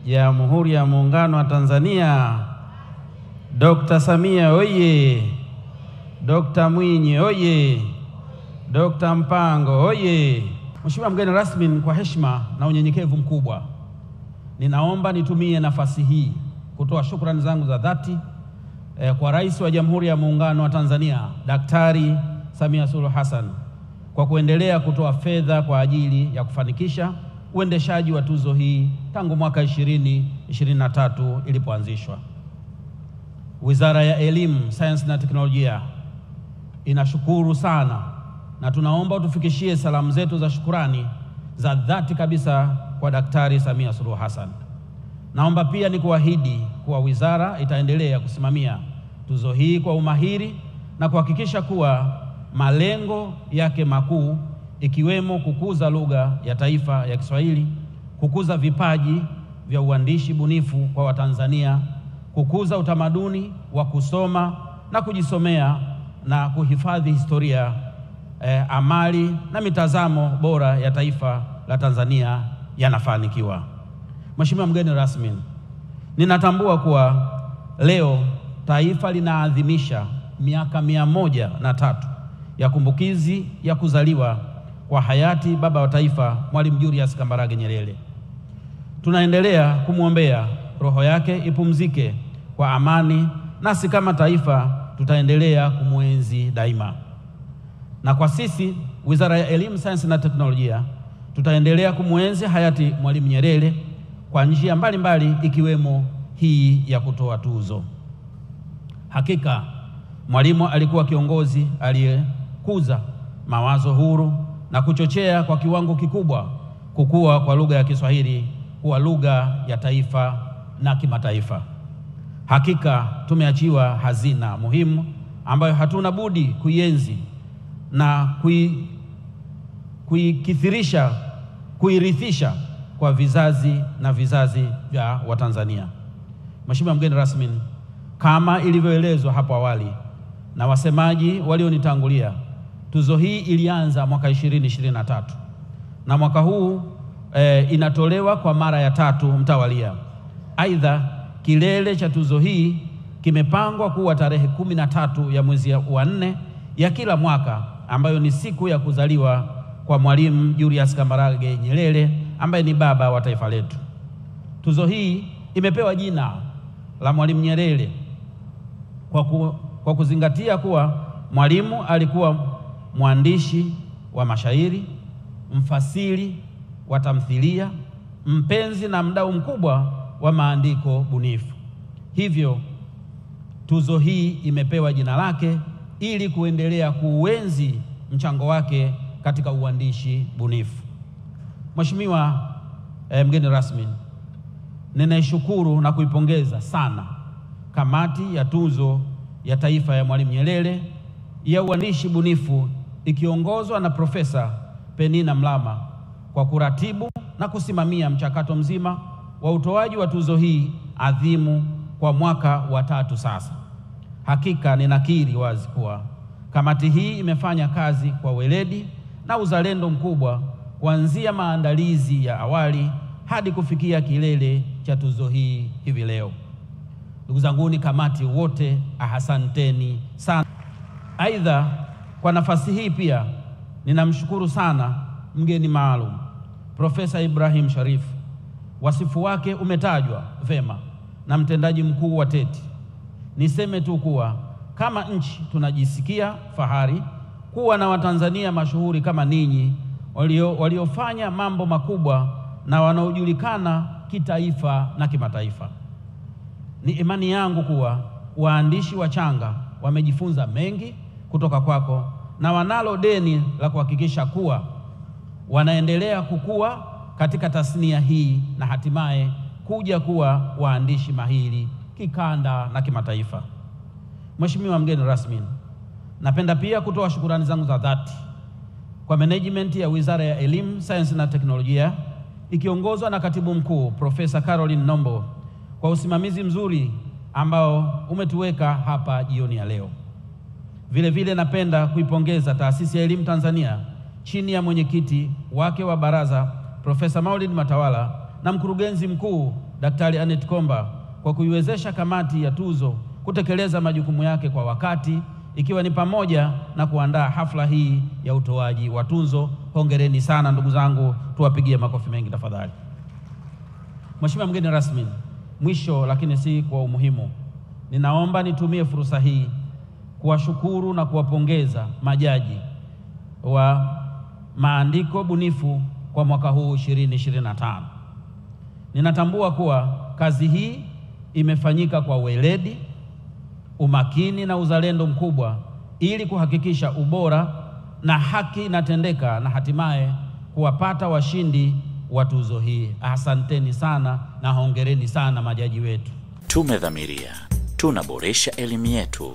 Jamhuri ya Muungano wa Tanzania. Dr. Samia oye! Dr. Mwinyi oye! Dr. Mpango oye! Mheshimiwa mgeni rasmi, kwa heshima na unyenyekevu mkubwa, ninaomba nitumie nafasi hii kutoa shukrani zangu za dhati kwa Rais wa Jamhuri ya Muungano wa Tanzania Daktari Samia Suluhu Hassan kwa kuendelea kutoa fedha kwa ajili ya kufanikisha uendeshaji wa tuzo hii tangu mwaka 2023 ilipoanzishwa. Wizara ya Elimu, Sayansi na Teknolojia inashukuru sana, na tunaomba utufikishie salamu zetu za shukurani za dhati kabisa kwa Daktari Samia Suluhu Hassan. Naomba pia nikuahidi kuwa wizara itaendelea kusimamia tuzo hii kwa umahiri na kuhakikisha kuwa malengo yake makuu ikiwemo kukuza lugha ya taifa ya Kiswahili, kukuza vipaji vya uandishi bunifu kwa Watanzania, kukuza utamaduni wa kusoma na kujisomea na kuhifadhi historia, amali na mitazamo bora ya taifa la Tanzania yanafanikiwa. Mheshimiwa mgeni rasmi, ninatambua kuwa leo taifa linaadhimisha miaka 103 ya kumbukizi ya kuzaliwa kwa hayati baba wa taifa Mwalimu Julius Kambarage Nyerere. Tunaendelea kumwombea roho yake ipumzike kwa amani, nasi kama taifa tutaendelea kumwenzi daima. Na kwa sisi Wizara ya Elimu, Sayansi na Teknolojia tutaendelea kumwenzi hayati Mwalimu Nyerere kwa njia mbalimbali ikiwemo hii ya kutoa tuzo. Hakika Mwalimu alikuwa kiongozi aliyekuza mawazo huru na kuchochea kwa kiwango kikubwa kukua kwa lugha ya Kiswahili kuwa lugha ya taifa na kimataifa. Hakika tumeachiwa hazina muhimu ambayo hatuna budi kuienzi na kuikithirisha, kuirithisha kwa vizazi na vizazi vya Watanzania. Mheshimiwa mgeni rasmi, kama ilivyoelezwa hapo awali na wasemaji walionitangulia, tuzo hii ilianza mwaka 2023 na mwaka huu inatolewa kwa mara ya 3 mtawalia. Aidha, kilele cha tuzo hii kimepangwa kuwa tarehe 13 ya mwezi wa 4 ya kila mwaka, ambayo ni siku ya kuzaliwa kwa Mwalimu Julius Kambarage Nyerere ambaye ni baba wa taifa letu. Tuzo hii imepewa jina la Mwalimu Nyerere kwa kuzingatia kuwa Mwalimu alikuwa mwandishi wa mashairi, mfasiri wa tamthilia, mpenzi na mdau mkubwa wa maandiko bunifu. Hivyo tuzo hii imepewa jina lake ili kuendelea kuenzi mchango wake katika uandishi bunifu. Mheshimiwa mgeni rasmi, ninaishukuru na kuipongeza sana kamati ya tuzo ya taifa ya Mwalimu Nyerere ya uandishi bunifu ikiongozwa na Profesa Penina Mlama kwa kuratibu na kusimamia mchakato mzima wa utoaji wa tuzo hii adhimu kwa mwaka wa 3 sasa. Hakika ninakiri wazi kuwa kamati hii imefanya kazi kwa weledi na uzalendo mkubwa kuanzia maandalizi ya awali hadi kufikia kilele cha tuzo hii hivi leo. Ndugu zangu, ni kamati wote, asanteni sana. Aidha, kwa nafasi hii pia ninamshukuru sana mgeni maalum Profesa Ibrahim Sharif. Wasifu wake umetajwa vema na mtendaji mkuu wa TETI. Niseme tu kuwa kama nchi tunajisikia fahari kuwa na Watanzania mashuhuri kama ninyi waliofanya mambo makubwa na wanaojulikana kitaifa na kimataifa. Ni imani yangu kuwa waandishi wachanga wamejifunza mengi kutoka kwako na wanalo deni la kuhakikisha kuwa wanaendelea kukua katika tasnia hii na hatimaye kuja kuwa waandishi mahiri kikanda na kimataifa. Mheshimiwa mgeni rasmi, napenda pia kutoa shukurani zangu za dhati kwa management ya Wizara ya Elimu, Sayansi na Teknolojia ikiongozwa na Katibu Mkuu Profesa Caroline Nombo kwa usimamizi mzuri ambao umetuweka hapa jioni ya leo. Vile vile napenda kuipongeza Taasisi ya Elimu Tanzania chini ya mwenyekiti wake wa baraza Profesa Maulid Matawala na mkurugenzi mkuu Daktari Annette Komba kwa kuiwezesha kamati ya tuzo kutekeleza majukumu yake kwa wakati, ikiwa ni pamoja na kuandaa hafla hii ya utoaji wa tuzo. Hongereni sana ndugu zangu, tuwapigie makofi mengi tafadhali. Mheshimiwa mgeni rasmi, mwisho lakini si kwa umuhimu, ninaomba nitumie fursa hii kuwashukuru na kuwapongeza majaji wa maandiko bunifu kwa mwaka huu 2025. Ninatambua kuwa kazi hii imefanyika kwa weledi, umakini na uzalendo mkubwa ili kuhakikisha ubora na haki inatendeka na hatimaye kuwapata washindi wa tuzo hii. Asanteni sana na hongereni sana majaji wetu. Tumedhamiria tunaboresha elimu yetu.